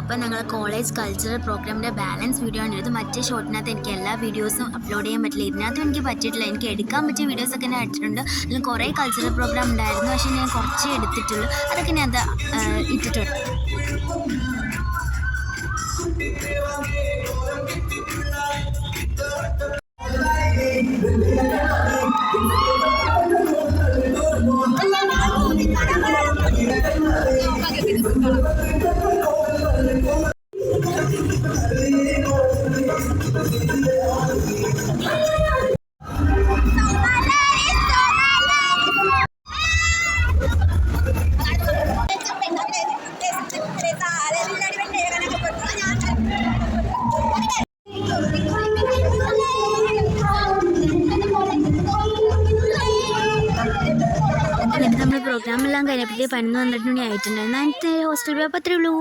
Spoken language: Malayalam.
അപ്പോൾ ഞങ്ങൾ കോളേജ് കൾച്ചറൽ പ്രോഗ്രാമിൻ്റെ ബാലൻസ് വീഡിയോ ആണ്. ഇത് മറ്റേ ഷോട്ടിനകത്ത് എനിക്ക് എല്ലാ വീഡിയോസും അപ്ലോഡ് ചെയ്യാൻ പറ്റില്ല. ഇതിനകത്തും എനിക്ക് പറ്റിയിട്ടില്ല. എനിക്ക് എടുക്കാൻ പറ്റിയ വീഡിയോസൊക്കെ ഞാൻ എടുത്തിട്ടുണ്ട്. അതിൽ കുറേ കൾച്ചറൽ പ്രോഗ്രാം ഉണ്ടായിരുന്നു, പക്ഷേ ഞാൻ കുറച്ചേ എടുത്തിട്ടുള്ളൂ. അതൊക്കെ ഞാൻ ഇട്ടിട്ടുണ്ട്. എന്നിട്ട് നമ്മൾ പ്രോഗ്രാമെല്ലാം കഴിഞ്ഞപ്പോഴത്തേക്ക് 11-12 മണി ആയിട്ടുണ്ടായിരുന്നു. 9th ഹോസ്റ്റൽ പോയപ്പോൾ അത്രേ ഉള്ളൂ.